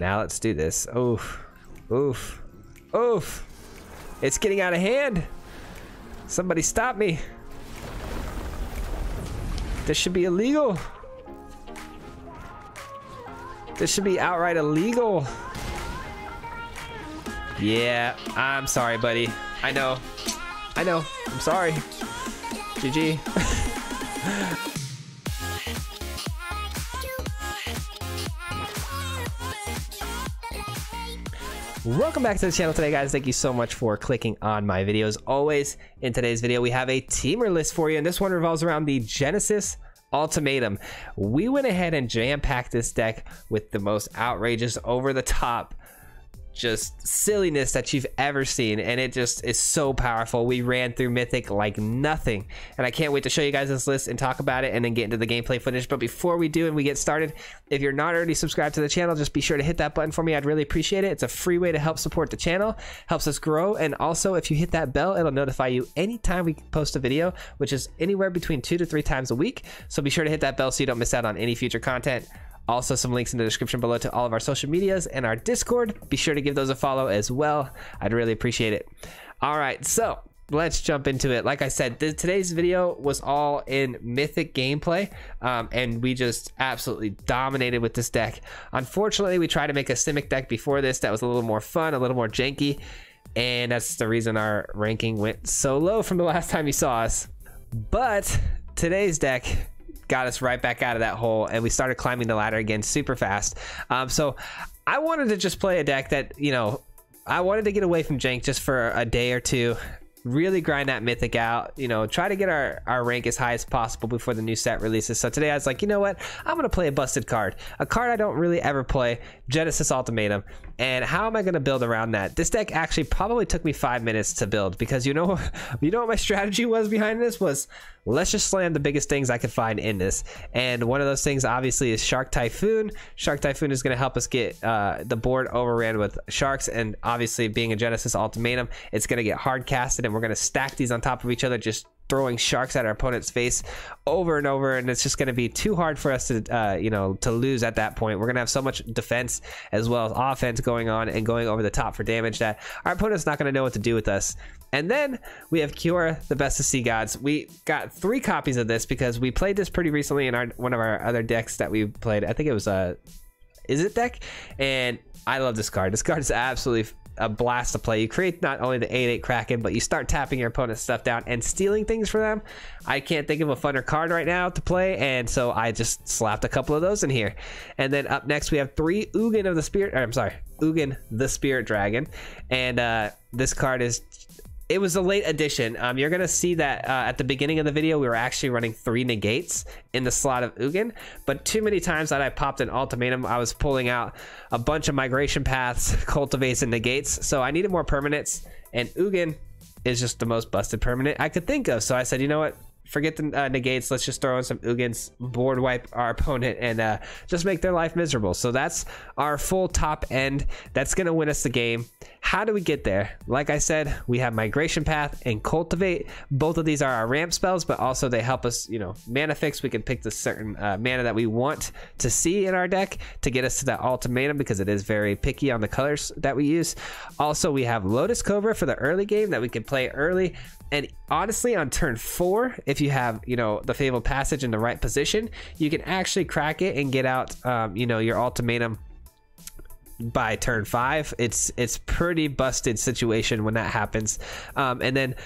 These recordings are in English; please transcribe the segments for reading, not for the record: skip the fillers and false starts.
Now let's do this. Oof. Oof. Oof. It's getting out of hand. Somebody stop me. This should be illegal. This should be outright illegal. Yeah, I'm sorry, buddy. I know. I'm sorry. GG. Welcome back to the channel today, guys. Thank you so much for clicking on my videos. Always, in today's video, we have a TEMUR list for you, and this one revolves around the Genesis Ultimatum. We went ahead and jam-packed this deck with the most outrageous, over-the-top, just silliness that you've ever seen, and it just is so powerful. We ran through Mythic like nothing, and I can't wait to show you guys this list and talk about it and then get into the gameplay footage. But before we do and we get started, if you're not already subscribed to the channel, just be sure to hit that button for me. I'd really appreciate it. It's a free way to help support the channel, helps us grow, and also if you hit that bell, it'll notify you anytime we post a video, which is anywhere between 2 to 3 times a week. So be sure to hit that bell so you don't miss out on any future content. Also, some links in the description below to all of our social medias and our Discord. Be sure to give those a follow as well. I'd really appreciate it. All right, so let's jump into it. Like I said, today's video was all in Mythic gameplay, and we just absolutely dominated with this deck. Unfortunately, we tried to make a Simic deck before this that was a little more fun, a little more janky, and that's the reason our ranking went so low from the last time you saw us. But today's deck got us right back out of that hole, and we started climbing the ladder again super fast. So I wanted to just play a deck that, you know, I wanted to get away from jank just for a day or two, really grind that Mythic out, you know, try to get our rank as high as possible before the new set releases. So today I was like, you know what, I'm gonna play a busted card, a card I don't really ever play, Genesis Ultimatum. And how am I going to build around that? This deck actually probably took me 5 minutes to build, because you know what my strategy was behind this was, let's just slam the biggest things I could find in this. And one of those things obviously is Shark Typhoon. Shark Typhoon is going to help us get the board overran with sharks, and obviously being a Genesis Ultimatum, it's going to get hard casted, and we're going to stack these on top of each other, just throwing sharks at our opponent's face over and over, and it's just going to be too hard for us to you know, to lose at that point. We're going to have so much defense as well as offense going on and going over the top for damage that our opponent's not going to know what to do with us. And then we have Kiora, the Best of Sea Gods. We got 3 copies of this because we played this pretty recently in one of our other decks that we played. I think it was a Is It deck, and I love this card. This card is absolutely a blast to play. You create not only the 8/8 Kraken, but you start tapping your opponent's stuff down and stealing things for them. I can't think of a funner card right now to play, and so I just slapped a couple of those in here. And then up next we have 3 Ugin of the Spirit, or I'm sorry, Ugin the Spirit Dragon, and this card is, it was a late addition. You're gonna see that at the beginning of the video we were actually running 3 negates in the slot of Ugin, but too many times that I popped an Ultimatum, I was pulling out a bunch of Migration Paths, Cultivates, and Negates, so I needed more permanents, and Ugin is just the most busted permanent I could think of. So I said, you know what, forget the negates, let's just throw in some Ugins, board wipe our opponent, and just make their life miserable. So that's our full top end. That's gonna win us the game. How do we get there? Like I said, we have Migration Path and Cultivate. Both of these are our ramp spells, but also they help us, you know, mana fix. We can pick the certain mana that we want to see in our deck to get us to that Ultimatum, because it is very picky on the colors that we use. Also, we have Lotus Cobra for the early game that we can play early. And honestly, on turn 4, if you have, you know, the Fabled Passage in the right position, you can actually crack it and get out, you know, your Ultimatum by turn 5. It's pretty busted situation when that happens. And then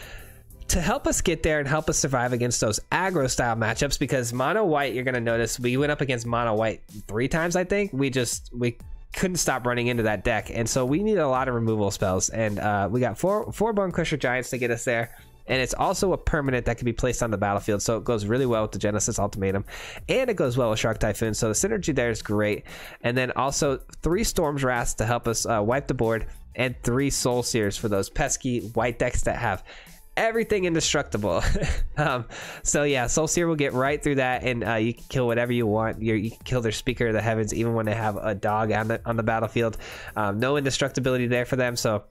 to help us get there and help us survive against those aggro style matchups, because mono white, you're going to notice we went up against mono white 3 times, I think. We couldn't stop running into that deck, and so we need a lot of removal spells, and we got 4 Bone Crusher Giants to get us there. And it's also a permanent that can be placed on the battlefield, so it goes really well with the Genesis Ultimatum, and it goes well with Shark Typhoon, so the synergy there is great. And then also 3 Storm's Wrath to help us wipe the board, and 3 Soul Seers for those pesky white decks that have everything indestructible. So yeah, Soul Seer will get right through that, and you can kill whatever you want. You can kill their Speaker of the Heavens even when they have a dog on the battlefield. No indestructibility there for them, so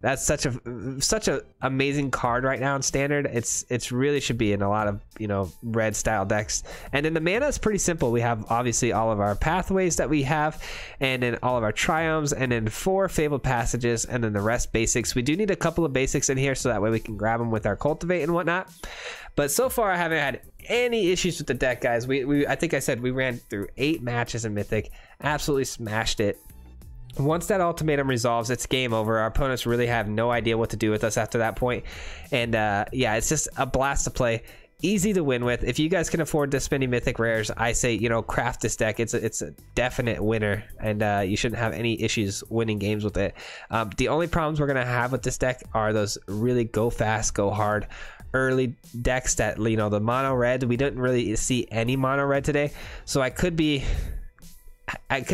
That's such a amazing card right now in standard. It's really should be in a lot of, you know, red style decks. And then the mana is pretty simple. We have obviously all of our pathways that we have, and then all of our triomes, and then 4 fabled passages, and then the rest basics. We do need a couple of basics in here so that way we can grab them with our cultivate and whatnot. But so far I haven't had any issues with the deck, guys. I think I said we ran through 8 matches in Mythic, absolutely smashed it. Once that ultimatum resolves, it's game over. Our opponents really have no idea what to do with us after that point. And yeah, it's just a blast to play. Easy to win with. If you guys can afford to spend Mythic rares, I say, you know, craft this deck. It's a definite winner, and you shouldn't have any issues winning games with it. The only problems we're gonna have with this deck are those really go fast, go hard early decks that, you know, the mono red. We didn't really see any mono red today, so I could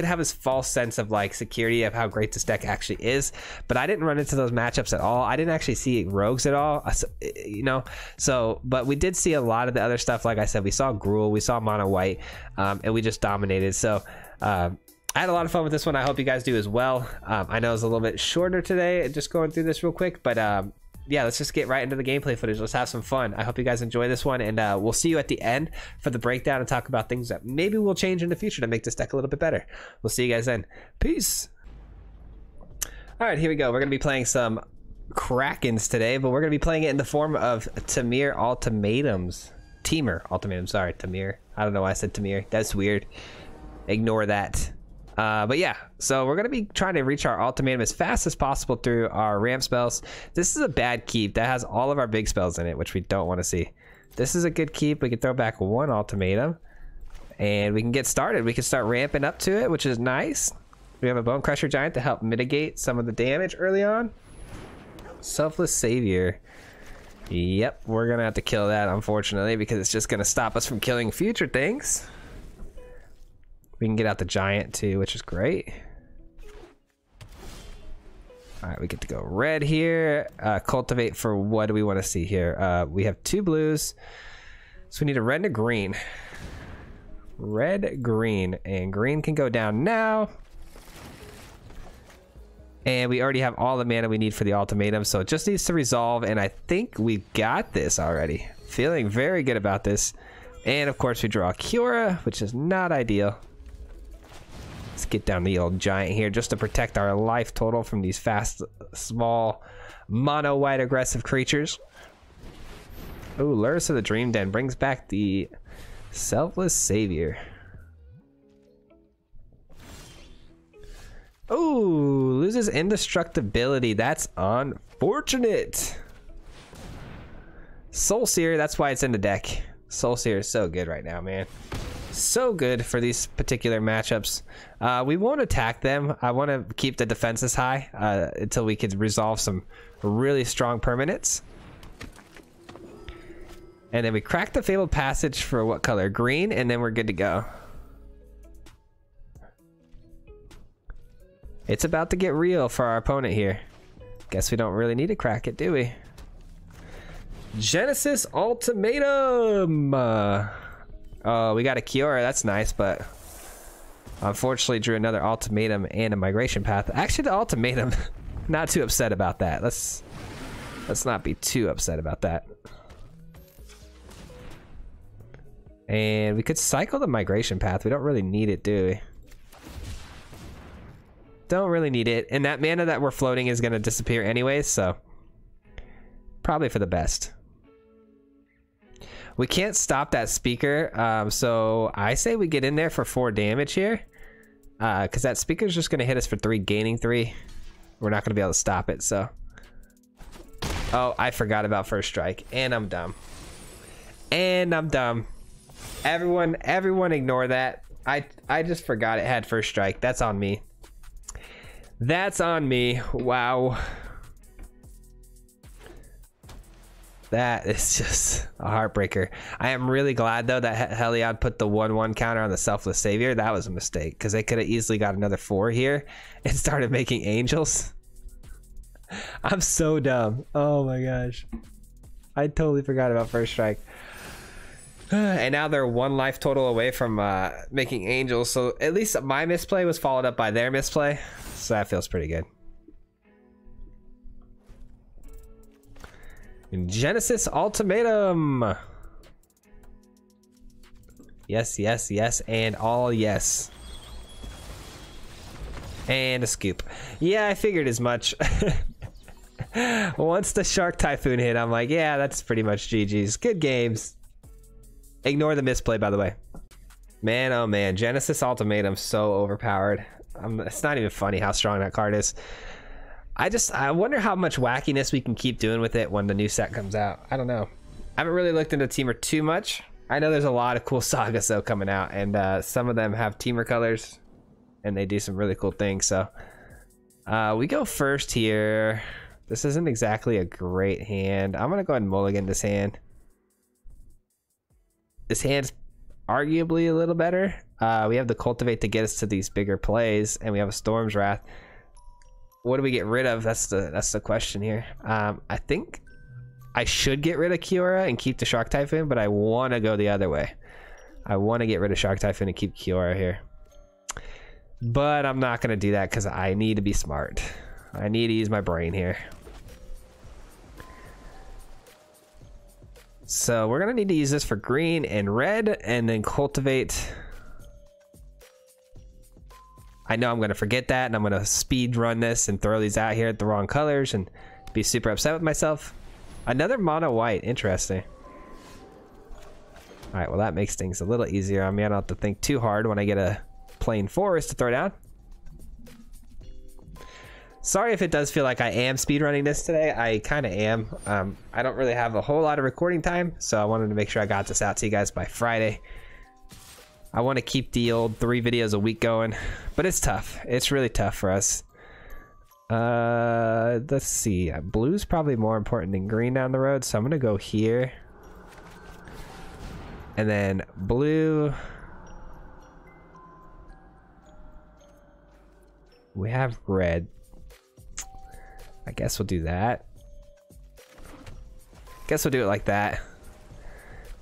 have this false sense of like security of how great this deck actually is, but I didn't run into those matchups at all. I didn't actually see rogues at all, you know. So, but we did see a lot of the other stuff. Like I said, we saw Gruul, we saw mono white, and we just dominated. So I had a lot of fun with this one. I hope you guys do as well. I know it's a little bit shorter today, just going through this real quick, but yeah, let's just get right into the gameplay footage. Let's have some fun. I hope you guys enjoy this one, and we'll see you at the end for the breakdown and talk about things that maybe we'll change in the future to make this deck a little bit better. We'll see you guys then. Peace. All right, here we go. We're going to be playing some Krakens today, but we're going to be playing it in the form of TEMUR Ultimatums. TEMUR Ultimatum, sorry, TEMUR. I don't know why I said TEMUR. That's weird. Ignore that. But yeah, so we're going to be trying to reach our ultimatum as fast as possible through our ramp spells. This is a bad keep that has all of our big spells in it, which we don't want to see. This is a good keep. We can throw back 1 ultimatum and we can get started. We can start ramping up to it, which is nice. We have a Bone Crusher Giant to help mitigate some of the damage early on. Selfless Savior. Yep, we're going to have to kill that, unfortunately, because it's just going to stop us from killing future things. We can get out the giant too, which is great. All right, we get to go red here. Cultivate for what do we want to see here? We have 2 blues, so we need a red and a green. Red, green, and green can go down now. And we already have all the mana we need for the ultimatum, so it just needs to resolve, and I think we got this already. Feeling very good about this. And of course we draw a Cura, which is not ideal. Let's get down the old giant here just to protect our life total from these fast, small, mono white aggressive creatures. Ooh, Lurrus of the Dream Den brings back the Selfless Savior. Ooh, loses indestructibility. That's unfortunate. Soul Seer, that's why it's in the deck. Soul Seer is so good right now, man. So good for these particular matchups. We won't attack them. I want to keep the defenses high until we can resolve some really strong permanents. And then we crack the Fabled Passage for what color? Green, and then we're good to go. It's about to get real for our opponent here. Guess we don't really need to crack it, do we? Genesis Ultimatum! Oh, we got a Cure. That's nice, but unfortunately drew another ultimatum and a migration path. Actually, the ultimatum, not too upset about that. Let's not be too upset about that. And we could cycle the migration path. We don't really need it, do we? Don't really need it. And that mana that we're floating is going to disappear anyways, so probably for the best. We can't stop that speaker, so I say we get in there for 4 damage here, because that speaker is just going to hit us for 3, gaining 3. We're not going to be able to stop it, so. Oh, I forgot about first strike, and I'm dumb. And I'm dumb. Everyone ignore that. I just forgot it had first strike. That's on me. That's on me. Wow. That is just a heartbreaker. I am really glad though that Heliod put the 1/1 counter on the Selfless Savior. That was a mistake because they could have easily got another 4 here and started making angels. I'm so dumb. Oh my gosh. I totally forgot about first strike. And now they're 1 life total away from making angels. So at least my misplay was followed up by their misplay. So that feels pretty good. Genesis Ultimatum. Yes, yes, yes, and all yes. And a scoop. Yeah, I figured as much. Once the Shark Typhoon hit, I'm like, yeah, that's pretty much GG's. Good games. Ignore the misplay, by the way. Man, oh man, Genesis Ultimatum, so overpowered. It's not even funny how strong that card is. I wonder how much wackiness we can keep doing with it when the new set comes out. I don't know. I haven't really looked into TEMUR too much. I know there's a lot of cool sagas though coming out, and some of them have TEMUR colors, and they do some really cool things. So we go first here. This isn't exactly a great hand. I'm gonna go ahead and mulligan this hand. This hand's arguably a little better. We have the Cultivate to get us to these bigger plays, and we have a Storm's Wrath. What do we get rid of? That's the question here. I think I should get rid of Kiora and keep the Shark Typhoon, but I want to go the other way. I want to get rid of Shark Typhoon and keep Kiora here. But I'm not going to do that because I need to be smart. I need to use my brain here. So we're going to need to use this for green and red, and then Cultivate. I know I'm going to forget that, and I'm going to speed run this and throw these out here at the wrong colors and be super upset with myself. Another mono white. Interesting. All right, well, that makes things a little easier. I mean, I don't have to think too hard when I get a plain forest to throw down. Sorry if it does feel like I am speedrunning this today. I kind of am. I don't really have a whole lot of recording time, so I wanted to make sure I got this out to you guys by Friday. I want to keep the old 3 videos a week going, but it's tough. It's really tough for us. Let's see. Blue's probably more important than green down the road, so I'm going to go here. And then blue. We have red. I guess we'll do that. Guess we'll do it like that.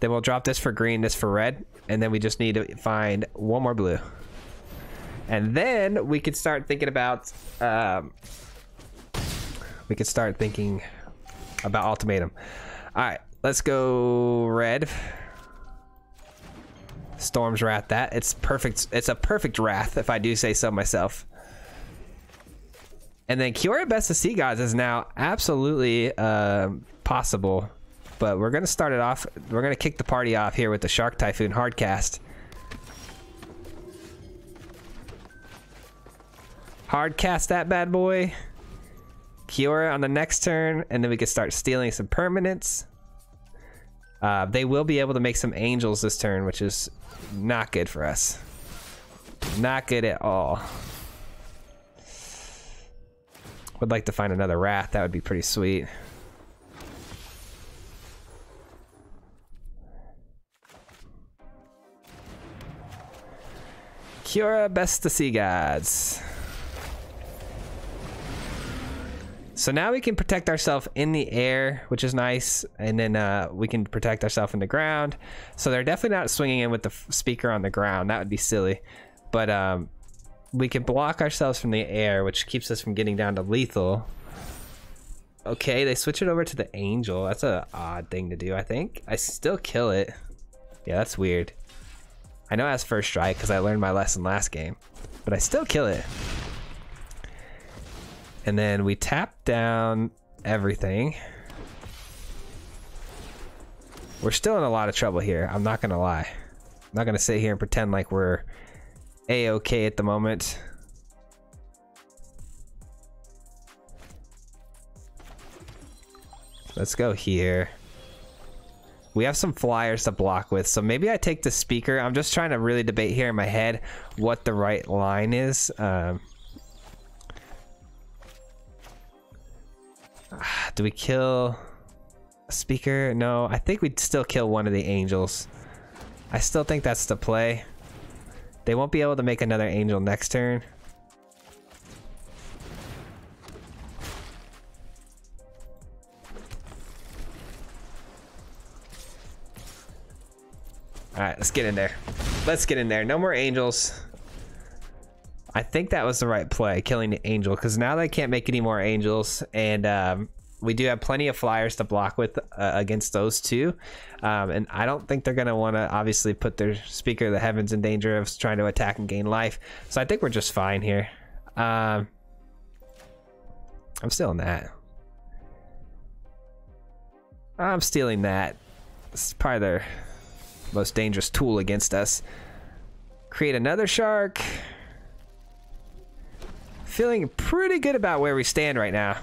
Then we'll drop this for green, this for red, and then we just need to find one more blue. And then we could start thinking about Ultimatum. All right, let's go red. Storm's Wrath that. It's perfect. It's a perfect wrath, if I do say so myself. And then Kiora Best of Sea Gods is now absolutely possible. But we're going to start it off. We're going to kick the party off here with the Shark Typhoon Hardcast. Hardcast that bad boy. Kiora on the next turn. And then we can start stealing some permanents. They will be able to make some angels this turn, which is not good for us. Not good at all. Would like to find another Wrath. That would be pretty sweet. Kiora Best of Sea Gods. So now we can protect ourselves in the air, which is nice, and then we can protect ourselves in the ground. So they're definitely not swinging in with the speaker on the ground. That would be silly. But we can block ourselves from the air, which keeps us from getting down to lethal. Okay, they switch it over to the angel. That's an odd thing to do, I think. I still kill it. Yeah, that's weird. I know it has first strike because I learned my lesson last game, but I still kill it. And then we tap down everything. We're still in a lot of trouble here. I'm not gonna lie. I'm not gonna sit here and pretend like we're A-okay at the moment. Let's go here. We have some flyers to block with, so maybe I take the speaker. I'm just trying to really debate here in my head what the right line is. Do we kill a speaker? No, I think we'd still kill one of the angels. I still think that's the play. They won't be able to make another angel next turn. All right, let's get in there. Let's get in there. No more angels. I think that was the right play, killing the angel, because now they can't make any more angels, and we do have plenty of flyers to block with against those two. And I don't think they're going to want to obviously put their Speaker of the Heavens in danger of trying to attack and gain life. So I think we're just fine here. I'm stealing that. I'm stealing that. It's probably their most dangerous tool against us. Create another shark. Feeling pretty good about where we stand right now.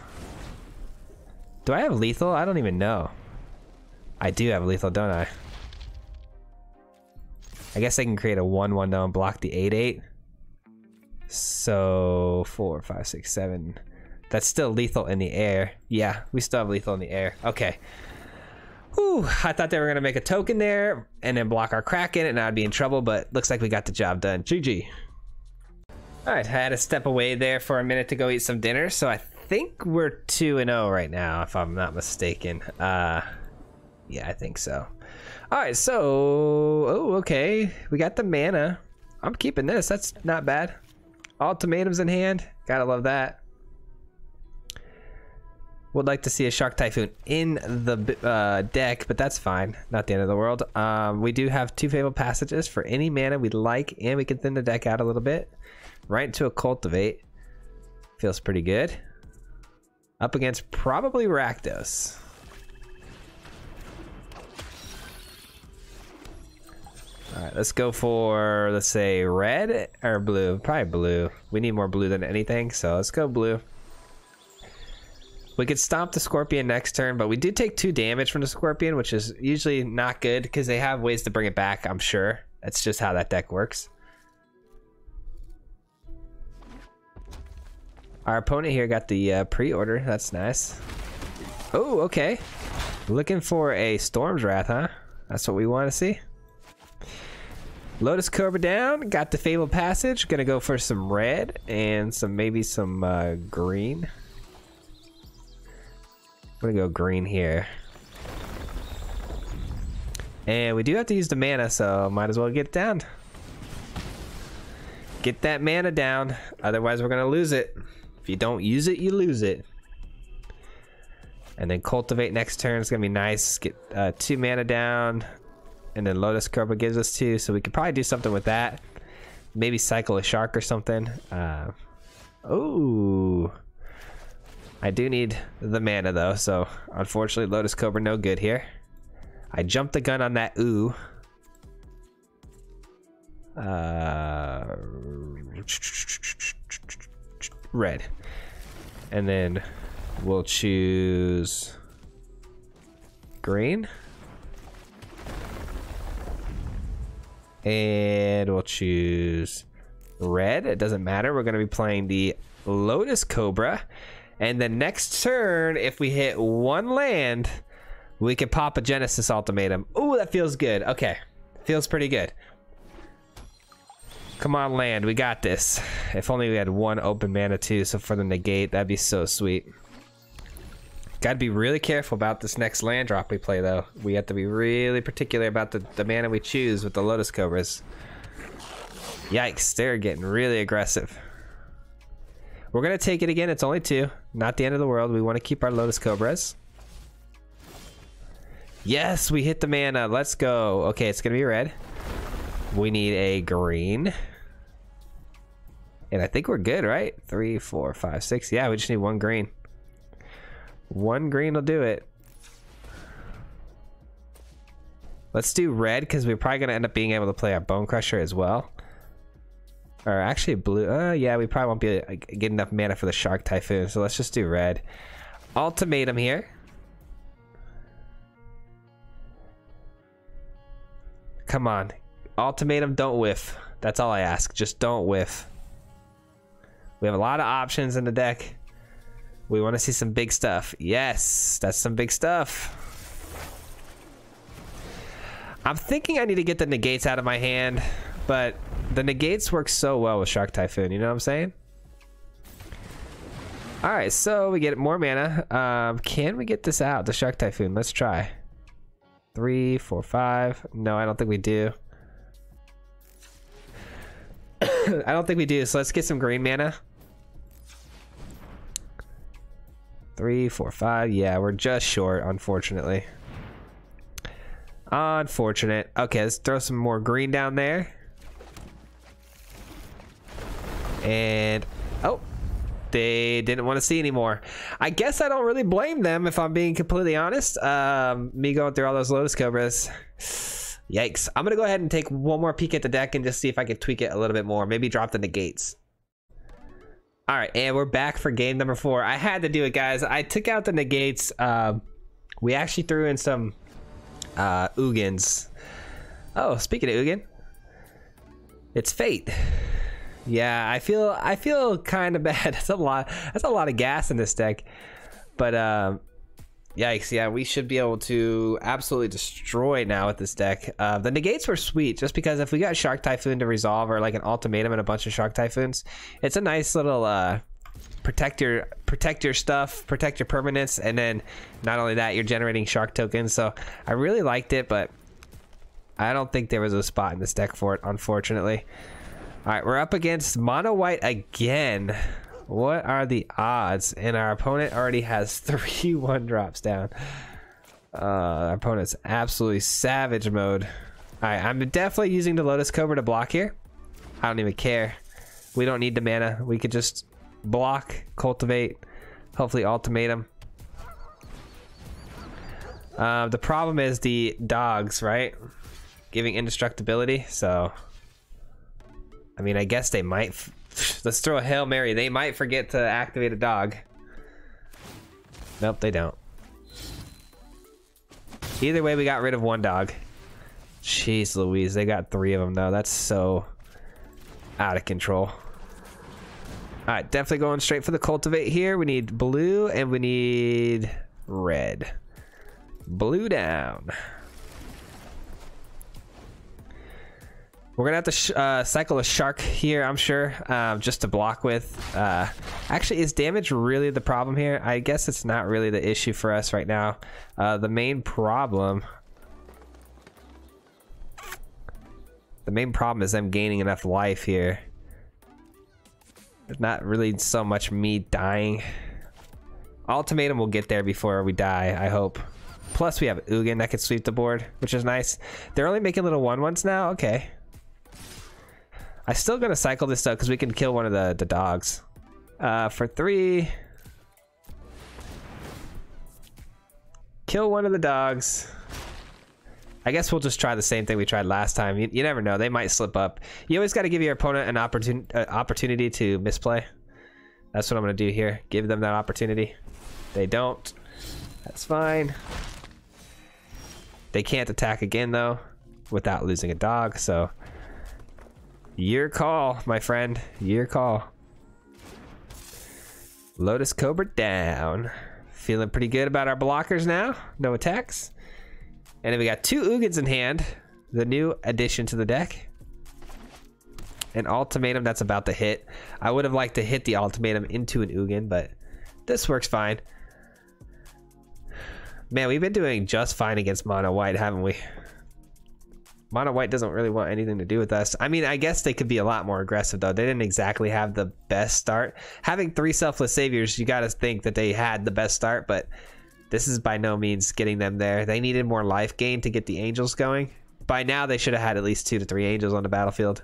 Do I have lethal? I don't even know. I do have lethal, don't I? I guess I can create a 1/1 though and block the 8/8. So 4, 5, 6, 7. That's still lethal in the air. Yeah, we still have lethal in the air. Okay. Whew, I thought they were gonna make a token there and then block our Kraken and I'd be in trouble, but looks like we got the job done. GG. All right, I had to step away there for a minute to go eat some dinner, so I think we're 2-0 right now, if I'm not mistaken. Yeah, I think so. All right, so, oh, okay. We got the mana. I'm keeping this, that's not bad. Ultimatums in hand, gotta love that. Would like to see a Shark Typhoon in the deck, but that's fine. Not the end of the world. We do have 2 Fabled Passages for any mana we'd like, and we can thin the deck out a little bit. Right into a Cultivate. Feels pretty good. Up against probably Rakdos. Alright, let's go for, let's say, red or blue? Probably blue. We need more blue than anything, so let's go blue. We could stomp the Scorpion next turn, but we do take 2 damage from the Scorpion, which is usually not good because they have ways to bring it back, I'm sure. That's just how that deck works. Our opponent here got the pre-order. That's nice. Oh, okay. Looking for a Storm's Wrath, huh? That's what we want to see. Lotus Cobra down. Got the Fabled Passage. Gonna go for some red and maybe some green. I'm gonna go green here. And we do have to use the mana, so might as well get it down. Get that mana down. Otherwise, we're gonna lose it. If you don't use it, you lose it. And then Cultivate next turn is gonna be nice. Get 2 mana down. And then Lotus Cobra gives us 2, so we could probably do something with that. Maybe cycle a shark or something. Oh, I do need the mana though, so unfortunately Lotus Cobra no good here. I jumped the gun on that ooh. Red. And then we'll choose green. And we'll choose red. It doesn't matter. We're going to be playing the Lotus Cobra. And the next turn, if we hit 1 land, we can pop a Genesis Ultimatum. Ooh, that feels good. Okay. Feels pretty good. Come on, land. We got this. If only we had 1 open mana too, so for the negate, that'd be so sweet. Gotta be really careful about this next land drop we play, though. We have to be really particular about the mana we choose with the Lotus Cobras. Yikes, they're getting really aggressive. We're gonna take it again. It's only 2. Not the end of the world. We want to keep our Lotus Cobras. Yes, we hit the mana. Let's go. Okay, it's gonna be red. We need a green. And I think we're good, right? 3, 4, 5, 6. Yeah, we just need 1 green. 1 green will do it. Let's do red because we're probably going to end up being able to play our Bone Crusher as well. Or actually blue. Yeah, we probably won't be able to get enough mana for the Shark Typhoon. So let's just do red. Ultimatum here. Come on. Ultimatum, don't whiff. That's all I ask. Just don't whiff. We have a lot of options in the deck. We want to see some big stuff. Yes, that's some big stuff. I'm thinking I need to get the negates out of my hand, but the negates work so well with Shark Typhoon, you know what I'm saying? All right, so we get more mana. Can we get this out, the Shark Typhoon? Let's try. 3, 4, 5. No, I don't think we do. I don't think we do, so let's get some green mana. 3, 4, 5. Yeah, we're just short, unfortunately. Unfortunate. Okay, let's throw some more green down there. And oh, they didn't want to see anymore. I guess I don't really blame them if I'm being completely honest. Me going through all those Lotus Cobras. Yikes. I'm gonna go ahead and take one more peek at the deck and just see if I can tweak it a little bit more. Maybe drop the negates. All right, and we're back for game number 4. I had to do it, guys. I took out the negates. We actually threw in some Ugins. Oh, speaking of Ugin, it's Fate. Yeah, I feel kind of bad. That's a lot of gas in this deck. But yikes, yeah, we should be able to absolutely destroy now with this deck. The negates were sweet just because if we got Shark Typhoon to resolve or like an ultimatum and a bunch of Shark Typhoons, it's a nice little protect your stuff, protect your permanents, and then not only that, you're generating shark tokens. So I really liked it, but I don't think there was a spot in this deck for it, unfortunately. All right, we're up against mono white again. What are the odds? And our opponent already has 3 1-drops down. Our opponent's absolutely savage mode. All right, I'm definitely using the Lotus Cobra to block here. I don't even care. We don't need the mana. We could just block, cultivate, hopefully ultimatum. The problem is the dogs, right? Giving indestructibility, so I mean, I guess they might let's throw a Hail Mary. They might forget to activate a dog. Nope, they don't. Either way, we got rid of 1 dog. Jeez Louise, they got 3 of them though. That's so out of control. All right, definitely going straight for the cultivate here. We need blue and we need red. Blue down. We're gonna have to cycle a shark here, I'm sure, just to block with. Actually, is damage really the problem here? I guess it's not really the issue for us right now. The main problem is them gaining enough life here. There's not really so much me dying. Ultimatum will get there before we die, I hope. Plus we have Ugin that could sweep the board, which is nice. They're only making little 1/1s now? Okay. I'm still gonna cycle this though because we can kill one of the dogs. For 3. Kill one of the dogs. I guess we'll just try the same thing we tried last time. You never know, they might slip up. You always got to give your opponent an opportunity to misplay. That's what I'm gonna do here. Give them that opportunity. They don't. That's fine. They can't attack again though without losing a dog, so your call, my friend. Your call. Lotus Cobra down. Feeling pretty good about our blockers now. No attacks. And then we got 2 Ugins in hand. The new addition to the deck. An ultimatum that's about to hit. I would have liked to hit the ultimatum into an Ugin, but this works fine. Man, we've been doing just fine against mono white, haven't we? Mono white doesn't really want anything to do with us. I mean, I guess they could be a lot more aggressive though. They didn't exactly have the best start. Having 3 selfless saviors, you gotta think that they had the best start, but this is by no means getting them there. They needed more life gain to get the angels going. By now, they should have had at least 2 to 3 angels on the battlefield.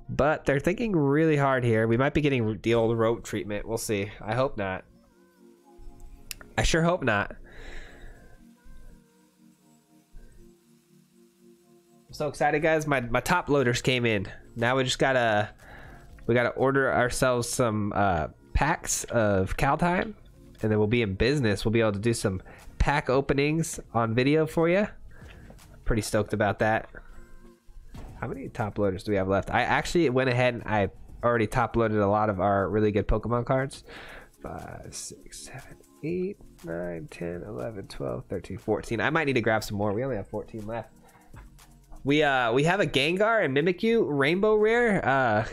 But they're thinking really hard here. We might be getting the old rope treatment. We'll see. I hope not. I sure hope not. I'm so excited, guys. My top loaders came in. Now we just gotta order ourselves some packs of Kaldheim, and then we'll be in business. We'll be able to do some pack openings on video for you. Pretty stoked about that. How many top loaders do we have left? I actually went ahead and I already top loaded a lot of our really good Pokemon cards. 5, 6, 7, 8, 9, 10, 11, 12, 13, 14. I might need to grab some more. We only have 14 left. We have a Gengar and Mimikyu Rainbow Rare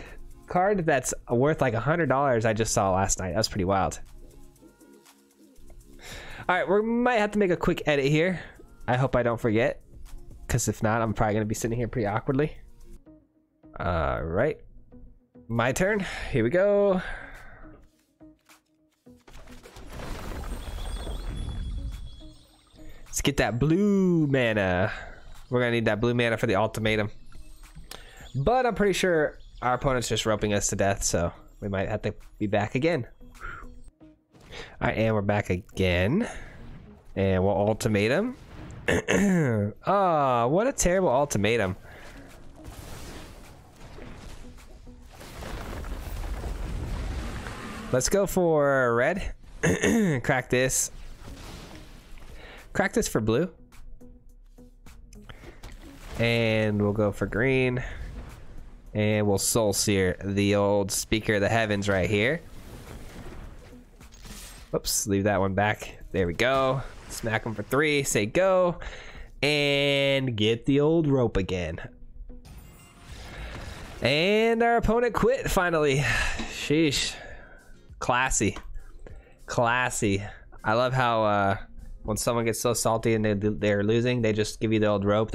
card that's worth like $100 I just saw last night. That was pretty wild. All right, we might have to make a quick edit here. I hope I don't forget, because if not, I'm probably gonna be sitting here pretty awkwardly. All right, My turn. Here we go. Let's get that blue mana. We're gonna need that blue mana for the ultimatum. But I'm pretty sure our opponent's just roping us to death, so we might have to be back again. Alright, and we're back again. And we'll ultimatum. Oh, what a terrible ultimatum. Let's go for red. Crack this. Crack this for blue. And we'll go for green. And we'll Soul Sear the old Speaker of the Heavens right here. Whoops, leave that one back. There we go. Smack him for 3, say go. And get the old rope again. And our opponent quit finally. Sheesh. Classy. Classy. I love how when someone gets so salty and they're losing, they just give you the old rope.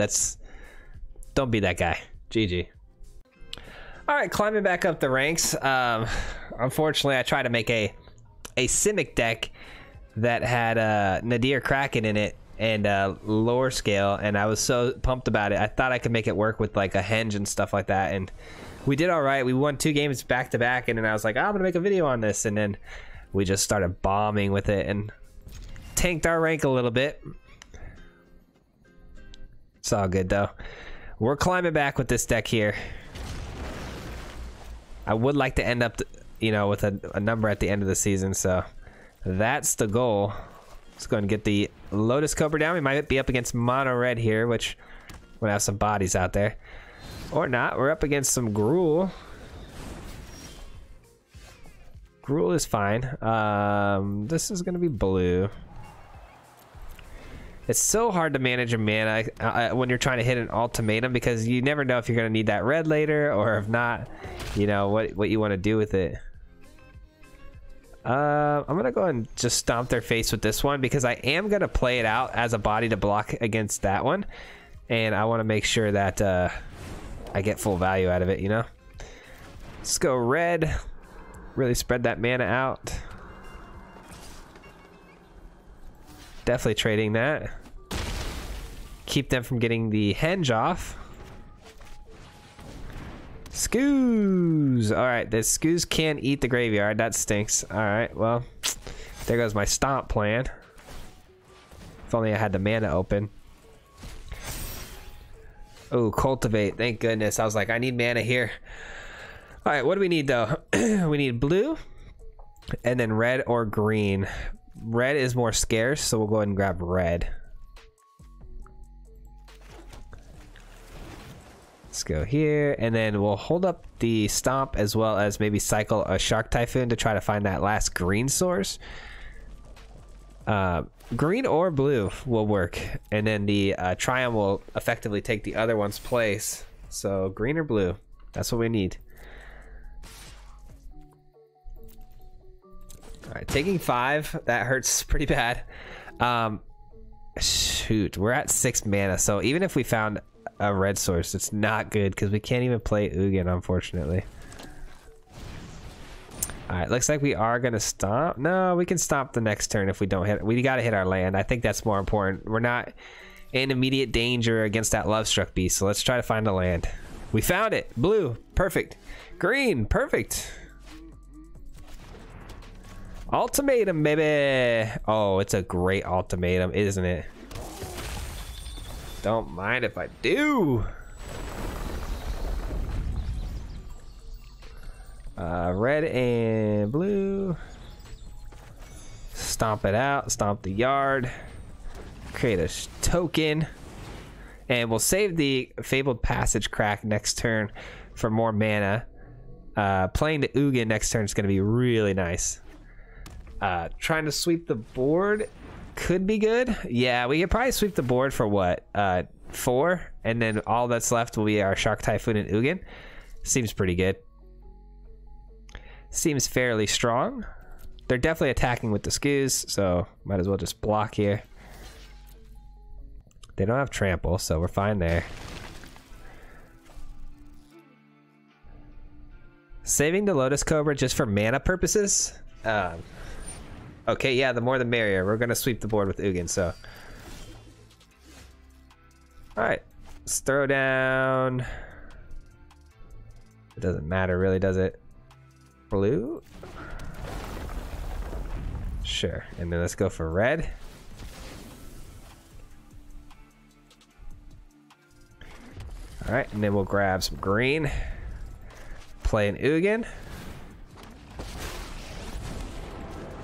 Don't be that guy. GG. All right, climbing back up the ranks. Unfortunately, I tried to make a Simic deck that had Nadir Kraken in it and lower scale, and I was so pumped about it. I thought I could make it work with like a henge and stuff like that, and we did all right. We won 2 games back to back, and then I was like, oh, I'm gonna make a video on this, and then we just started bombing with it and tanked our rank a little bit. It's all good though. We're climbing back with this deck here. I would like to end up, you know, with a number at the end of the season, so that's the goal. Let's go and get the Lotus Cobra down. We might be up against mono red here, which we'll have some bodies out there. Or not. We're up against some Gruul. Gruul is fine. This is going to be blue. It's so hard to manage a mana when you're trying to hit an ultimatum, because you never know if you're going to need that red later, or if not, you know, what you want to do with it. I'm going to go and just stomp their face with this one, because I am going to play it out as a body to block against that one. And I want to make sure that I get full value out of it, you know? Let's go red. Really spread that mana out. Definitely trading that. Keep them from getting the henge off. Scoos! Alright, the Scoos can eat the graveyard. That stinks. Alright, well, there goes my stomp plan. If only I had the mana open. Oh, cultivate. Thank goodness. I was like, I need mana here. Alright, what do we need though? We need blue and then red or green. Red is more scarce, so we'll go ahead and grab red. Let's go here, and then we'll hold up the stomp as well as maybe cycle a Shark Typhoon to try to find that last green source. Green or blue will work, and then the Triumph will effectively take the other one's place. So green or blue, that's what we need. All right, taking 5, that hurts pretty bad. Shoot, we're at 6 mana, so even if we found a red source, it's not good because we can't even play Ugin, unfortunately. All right, looks like we are gonna stomp. No, we can stomp the next turn if we don't hit. We gotta hit our land. I think that's more important. We're not in immediate danger against that Lovestruck beast, so let's try to find a land. We found it. Blue, perfect. Green, perfect. Ultimatum, baby. Oh, it's a great ultimatum, isn't it? Don't mind if I do. Red and blue. Stomp it out. Stomp the yard. Create a token. And we'll save the Fabled Passage Crack next turn for more mana. Playing the Ugin next turn is going to be really nice. Trying to sweep the board could be good. Yeah, we could probably sweep the board for what? 4? And then all that's left will be our Shark Typhoon and Ugin. Seems pretty good. Seems fairly strong. They're definitely attacking with the Scoos, so might as well just block here. They don't have trample, so we're fine there. Saving the Lotus Cobra just for mana purposes. Okay, yeah, the more the merrier. We're gonna sweep the board with Ugin, so. Alright, let's throw down. It doesn't matter really, does it? Blue? Sure, and then let's go for red. Alright, and then we'll grab some green. Play an Ugin.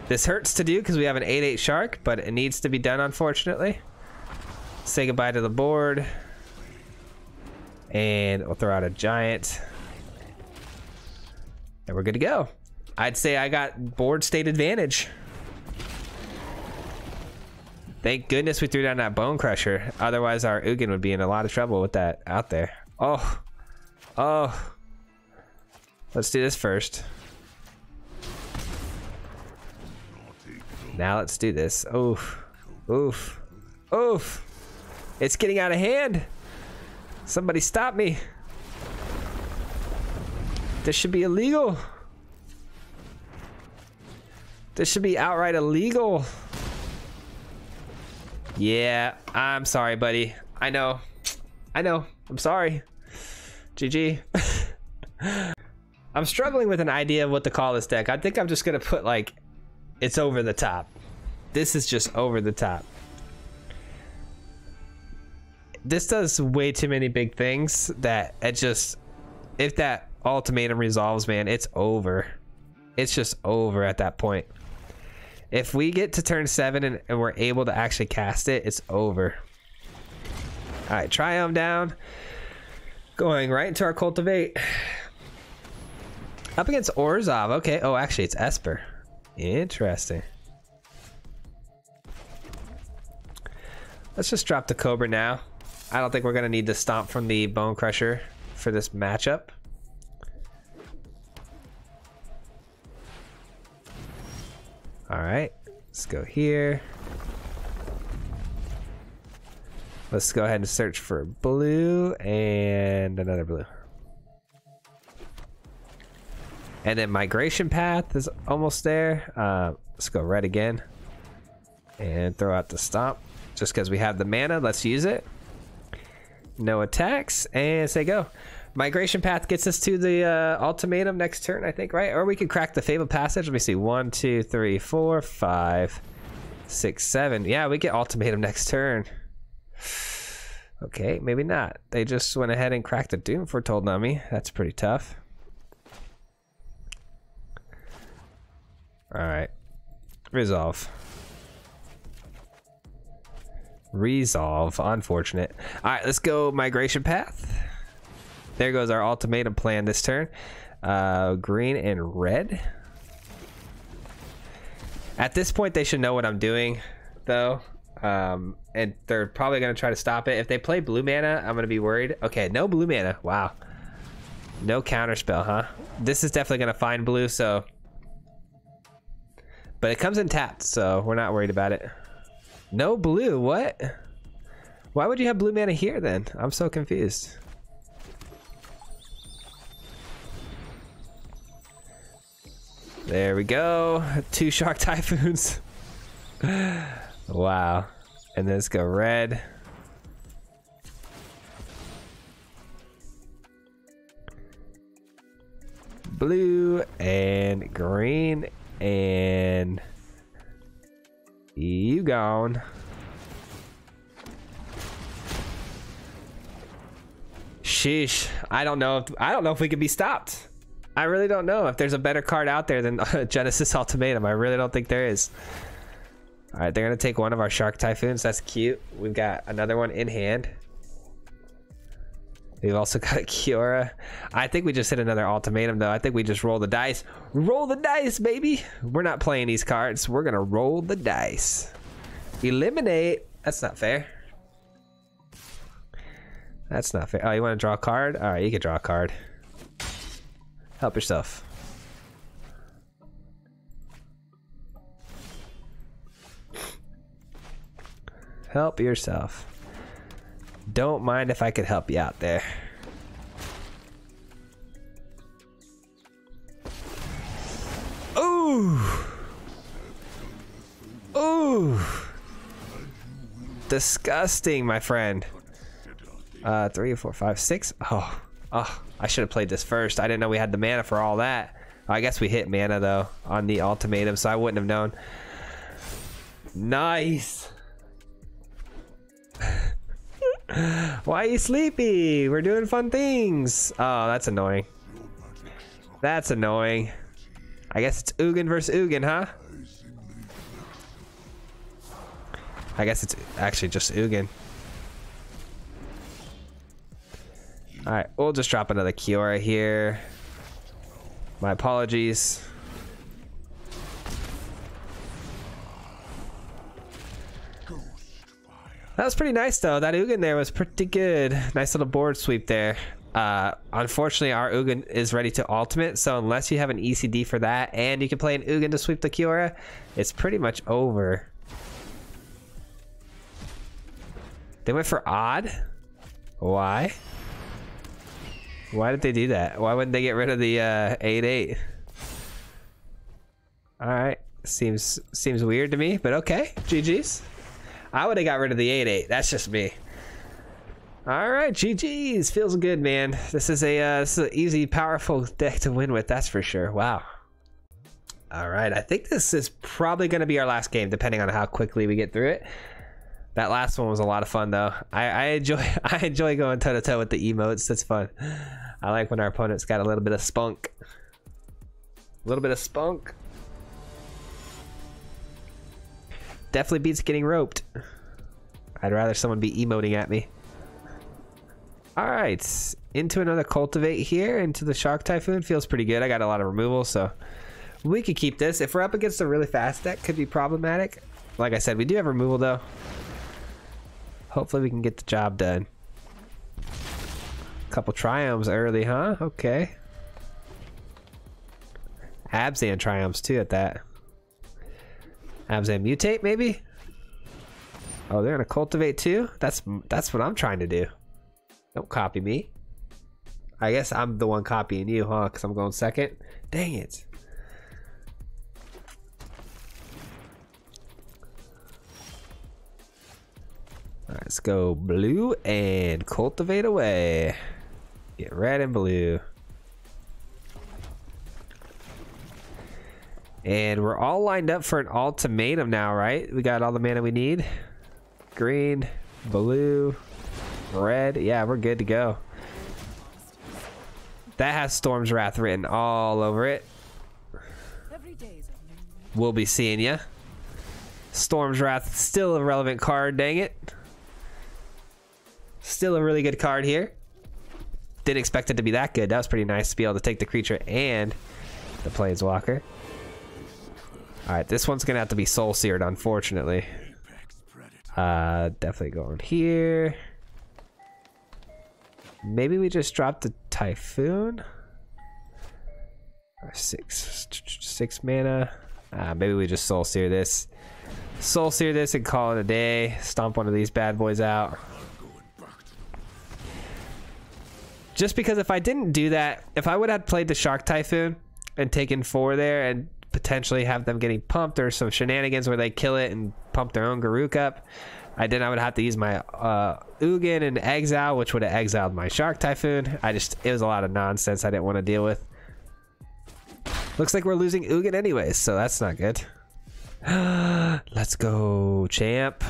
This hurts to do because we have an 8/8 shark, but it needs to be done, unfortunately. Say goodbye to the board. And we'll throw out a giant. And we're good to go. I'd say I got board state advantage. Thank goodness we threw down that Bone Crusher. Otherwise, our Ugin would be in a lot of trouble with that out there. Oh. Oh. Let's do this first. Now let's do this. Oof. Oof. Oof. It's getting out of hand. Somebody stop me. This should be illegal. This should be outright illegal. Yeah, I'm sorry, buddy. I know. I know. I'm sorry. GG. I'm struggling with an idea of what to call this deck. I think I'm just gonna put like, it's over the top. This is just over the top. This does way too many big things that it just, if that ultimatum resolves, man, it's over. It's just over at that point. If we get to turn 7 and we're able to actually cast it, it's over. All right, Triumph down. Going right into our Cultivate. Up against Orzhov. Okay. Oh, actually, it's Esper. Interesting. Let's just drop the Cobra now. I don't think we're going to need to stomp from the Bone Crusher for this matchup. All right. Let's go here. Let's go ahead and search for blue and another blue. And then Migration Path is almost there. Let's go red again. And throw out the stomp. Just because we have the mana, let's use it. No attacks, and say go. Migration Path gets us to the ultimatum next turn, I think, right? Or we could crack the Fabled Passage. Let me see. 1, 2, 3, 4, 5, 6, 7. Yeah, we get ultimatum next turn. Okay, maybe not. They just went ahead and cracked the Doom Foretold on me. That's pretty tough. Alright. Resolve. Resolve. Unfortunate. Alright, let's go Migration Path. There goes our ultimatum plan this turn. Green and red. At this point, they should know what I'm doing, though. And they're probably going to try to stop it. If they play blue mana, I'm going to be worried. Okay, no blue mana. Wow. No counterspell, huh? This is definitely going to find blue, so... But it comes in tapped, so we're not worried about it. No blue, what? Why would you have blue mana here, then? I'm so confused. There we go. 2 Shark Typhoons. Wow. And then let's go red. Blue and green and you gone. Sheesh. I don't know if we could be stopped. I really don't know if there's a better card out there than Genesis Ultimatum. I really don't think there is. All right, they're gonna take one of our Shark Typhoons. That's cute. We've got another one in hand. We've also got a Kiora. I think we just hit another ultimatum, though. I think we just roll the dice. Roll the dice, baby. We're not playing these cards. We're gonna roll the dice. Eliminate. That's not fair. That's not fair. Oh, you want to draw a card? All right, you can draw a card. Help yourself. Help yourself. Don't mind if I could help you out there. disgusting, my friend. 3, 4, 5, 6. Oh, I should have played this first. I didn't know we had the mana for all that. I guess we hit mana though on the ultimatum, so I wouldn't have known. Nice. Why are you sleepy? We're doing fun things. Oh, that's annoying. That's annoying. I guess it's Ugin versus Ugin, huh? I guess it's actually just Ugin. Alright, we'll just drop another Kiora here. My apologies. That was pretty nice though. That Ugin there was pretty good. Nice little board sweep there. Unfortunately, our Ugin is ready to ultimate, so unless you have an ECD for that and you can play an Ugin to sweep the Kiora, it's pretty much over. They went for odd? Why? Why did they do that? Why wouldn't they get rid of the 8/8? Alright, seems weird to me, but okay. GG's. I would have got rid of the 8/8. That's just me. All right, GG's. Feels good, man. This is an easy, powerful deck to win with. That's for sure. Wow. All right, I think this is probably going to be our last game, depending on how quickly we get through it. That last one was a lot of fun, though. I enjoy going toe to toe with the emotes. That's fun. I like when our opponents got a little bit of spunk. A little bit of spunk. Definitely beats getting roped. I'd rather someone be emoting at me. All right, into another cultivate here, into the Shark Typhoon. Feels pretty good. I got a lot of removal, so we could keep this. If we're up against a really fast deck, could be problematic. Like I said, we do have removal though. Hopefully we can get the job done. Couple triumphs early, huh? Okay. Abzan triumphs too at that. Abzan mutate maybe? Oh, they're gonna cultivate too? That's what I'm trying to do. Don't copy me. I guess I'm the one copying you, huh? Because I'm going second. Dang it. All right, let's go blue and cultivate away. Get red and blue. And we're all lined up for an ultimatum now, right? We got all the mana we need. Green, blue, red. Yeah, we're good to go. That has Storm's Wrath written all over it. We'll be seeing ya. Storm's Wrath, still a relevant card, dang it. Still a really good card here. Didn't expect it to be that good. That was pretty nice to be able to take the creature and the Planeswalker. Alright, this one's gonna have to be soul seared, unfortunately. Definitely going here. Maybe we just drop the Typhoon. 6 mana. Maybe we just soul sear this. Soul sear this and call it a day. Stomp one of these bad boys out. Just because if I didn't do that, if I would have played the Shark Typhoon and taken 4 there and potentially have them getting pumped or some shenanigans where they kill it and pump their own Garruk up, I would have to use my Ugin and exile, which would have exiled my Shark Typhoon. It was a lot of nonsense I didn't want to deal with. Looks like we're losing Ugin anyways, so that's not good. Let's go, champ.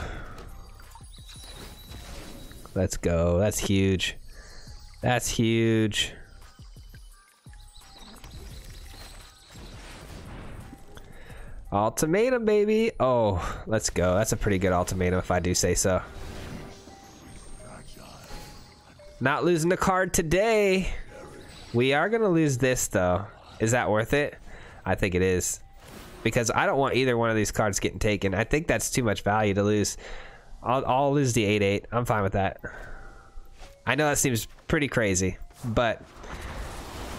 Let's go. That's huge. That's huge. Ultimatum, baby. Oh, let's go. That's a pretty good ultimatum if I do say so. Not losing the card today. We are going to lose this, though. Is that worth it? I think it is. Because I don't want either one of these cards getting taken. I think that's too much value to lose. I'll lose the 8/8. I'm fine with that. I know that seems pretty crazy, but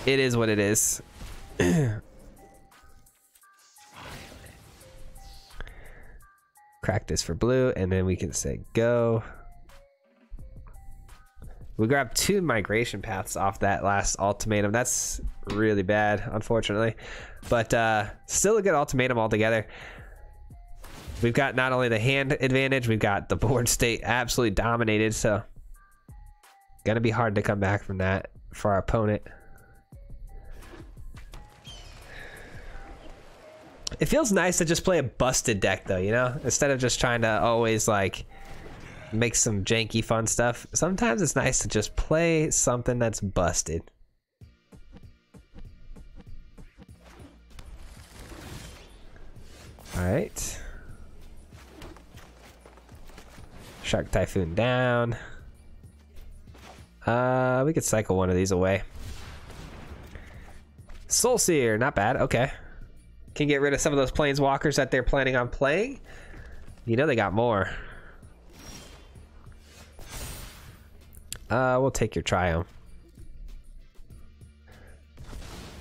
it is what it is. Crack this for blue, and then we can say go. We grabbed 2 migration paths off that last ultimatum. That's really bad, unfortunately. But still a good ultimatum altogether. We've got not only the hand advantage, we've got the board state absolutely dominated, so gonna be hard to come back from that for our opponent. It feels nice to just play a busted deck though, you know, instead of just trying to always like make some janky fun stuff. Sometimes it's nice to just play something that's busted. All right. Shark Typhoon down. We could cycle one of these away. Soul Seer, not bad. Okay. Can get rid of some of those planeswalkers that they're planning on playing. You know they got more. We'll take your Triome.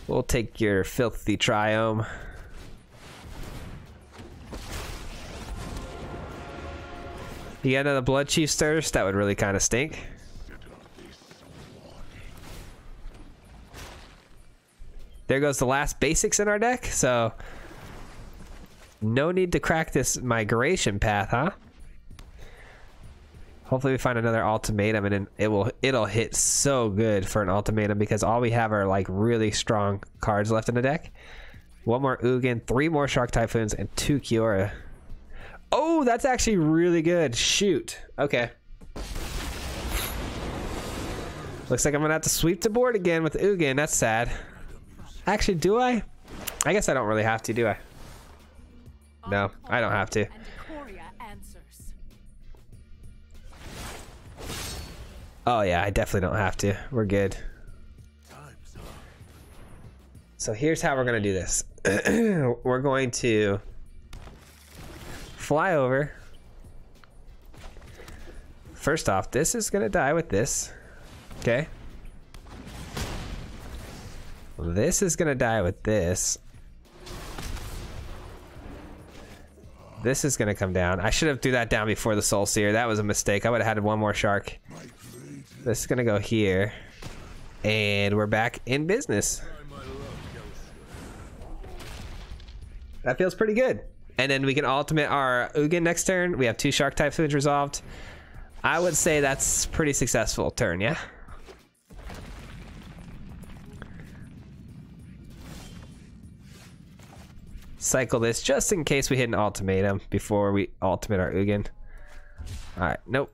We'll take your filthy Triome. You got another Blood Chief's Thirst? That would really kind of stink. There goes the last basics in our deck, so no need to crack this migration path, huh? Hopefully we find another ultimatum, and then it'll hit so good for an ultimatum because all we have are like really strong cards left in the deck. One more Ugin, 3 more Shark Typhoons, and 2 Kiora. Oh, that's actually really good. Shoot. Okay. Looks like I'm gonna have to sweep the board again with Ugin. That's sad. Actually, do I? I guess I don't really have to, do I? No, I don't have to. Oh yeah, I definitely don't have to. We're good. So here's how we're gonna do this. We're going to fly over. First off, this is gonna die with this. Okay. This is gonna die with this. This is gonna come down. I should have threw that down before the Soul Seer. That was a mistake. I would have had one more shark. This is gonna go here. And we're back in business. That feels pretty good. And then we can ultimate our Ugin next turn. We have 2 Shark Typhoons resolved. I would say that's pretty successful turn, yeah? Cycle this just in case we hit an ultimatum before we ultimate our Ugin. Alright, nope.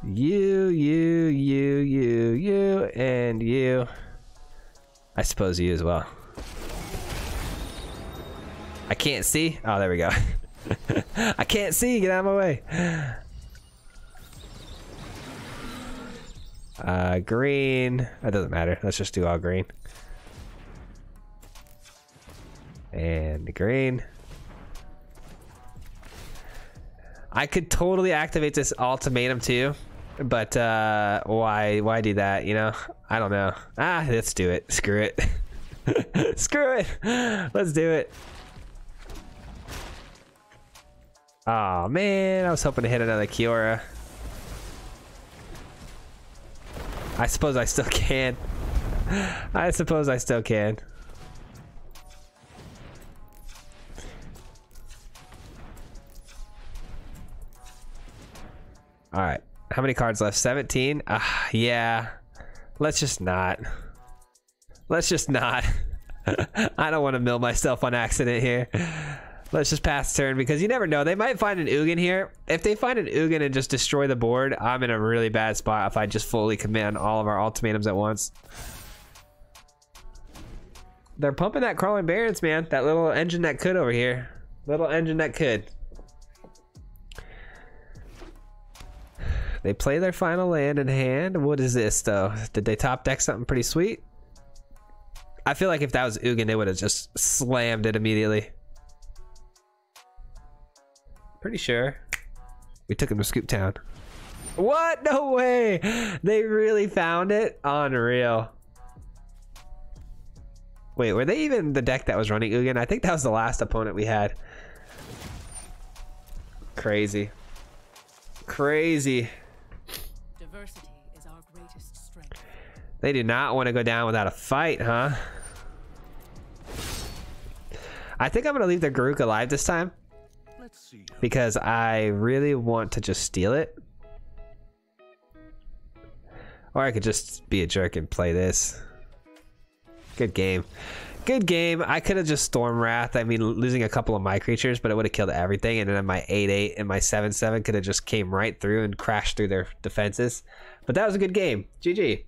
You, and you. I suppose you as well. I can't see. Oh, there we go. I can't see. Get out of my way. Green. That doesn't matter. Let's just do all green. And green. I could totally activate this ultimatum too, but why do that? You know, I don't know. Let's do it. Screw it. Screw it. Let's do it. Oh man, I was hoping to hit another Kiora. I suppose I still can. I suppose I still can. All right, how many cards left? 17? Yeah, let's just not. Let's just not. I don't want to mill myself on accident here. Let's just pass turn because you never know. They might find an Ugin here. If they find an Ugin and just destroy the board, I'm in a really bad spot if I just fully command all of our ultimatums at once. They're pumping that Crawling Barrens, man. That little engine that could over here. Little engine that could. They play their final land in hand. What is this, though? Did they top deck something pretty sweet? I feel like if that was Ugin, they would have just slammed it immediately. Pretty sure. We took him to Scoop Town. What? No way! They really found it? Unreal. Wait, were they even the deck that was running Ugin? I think that was the last opponent we had. Crazy. Crazy. Diversity is our greatest strength. They do not want to go down without a fight, huh? I think I'm going to leave the Garuk alive this time. Because I really want to just steal it. Or I could just be a jerk and play this. Good game. Good game. I could have just Storm Wrath. I mean, losing a couple of my creatures, but it would have killed everything. And then my 8/8 and my 7/7 could have just came right through and crashed through their defenses. But that was a good game. GG.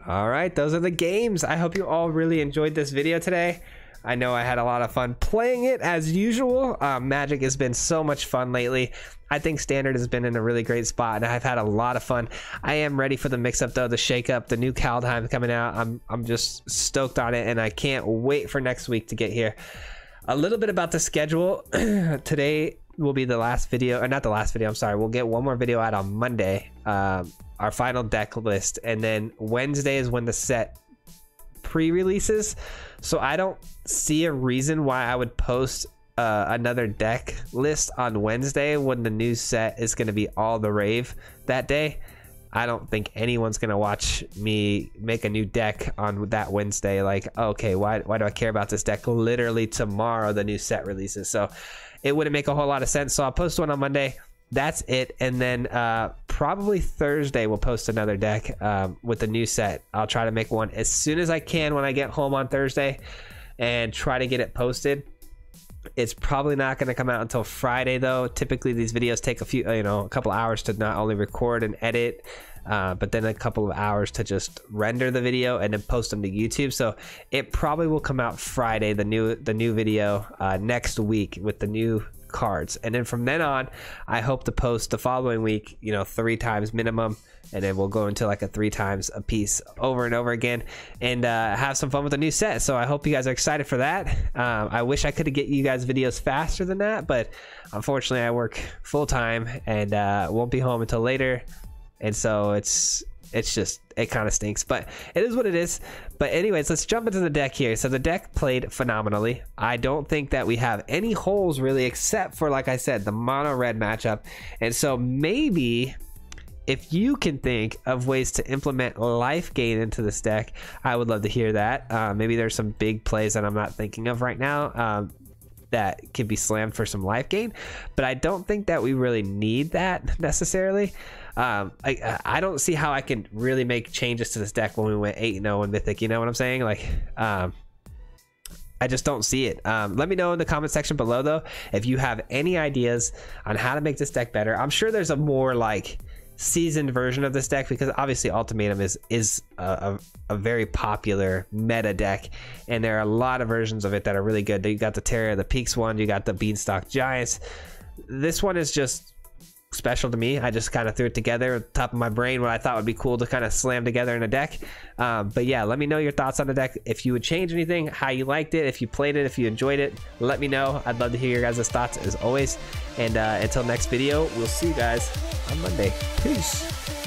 All right, those are the games. I hope you all really enjoyed this video today. I know I had a lot of fun playing it as usual. Magic has been so much fun lately. I think Standard has been in a really great spot, and I've had a lot of fun. I am ready for the mix-up, though, the shake-up, the new Kaldheim coming out. I'm just stoked on it, and I can't wait for next week to get here. A little bit about the schedule. Today will be the last video, or not the last video, I'm sorry. We'll get one more video out on Monday, our final deck list, and then Wednesday is when the set pre-releases. So I don't see a reason why I would post another deck list on Wednesday when the new set is going to be all the rave that day. I don't think anyone's going to watch me make a new deck on that Wednesday. Like, okay, why do I care about this deck? Literally tomorrow the new set releases. So it wouldn't make a whole lot of sense. So I'll post one on Monday. That's it. And then probably Thursday we'll post another deck with the new set. I'll try to make one as soon as I can when I get home on Thursday and try to get it posted. It's probably not going to come out until Friday, though. Typically these videos take a couple hours to not only record and edit, but then a couple of hours to just render the video and then post them to YouTube. So it probably will come out Friday, the new video next week with the new cards, and then from then on I hope to post the following week 3 times minimum, and then we'll go into like a 3 times a piece over and over again, and have some fun with the new set. So I hope you guys are excited for that. I wish I could get you guys videos faster than that, but unfortunately I work full-time and won't be home until later, and so it kind of stinks, but it is what it is. But anyways, let's jump into the deck here. So the deck played phenomenally. I don't think that we have any holes really, except for, like I said, the mono red matchup. And so maybe if you can think of ways to implement life gain into this deck, I would love to hear that. Maybe there's some big plays that I'm not thinking of right now that can be slammed for some life gain, but I don't think that we really need that necessarily. I don't see how I can really make changes to this deck when we went 8-0 in Mythic. You know what I'm saying? Like, I just don't see it. Let me know in the comment section below, though, if you have any ideas on how to make this deck better. I'm sure there's a more like seasoned version of this deck, because obviously Ultimatum is a very popular meta deck, and there are a lot of versions of it that are really good. You got the Terror of the Peaks one, you got the Beanstalk Giants. This one is just special to me. I just kind of threw it together at the top of my brain, what I thought would be cool to kind of slam together in a deck. But yeah, let me know your thoughts on the deck. If you would change anything, how you liked it, if you played it, if you enjoyed it, let me know. I'd love to hear your guys' thoughts as always. And until next video, we'll see you guys on Monday. Peace.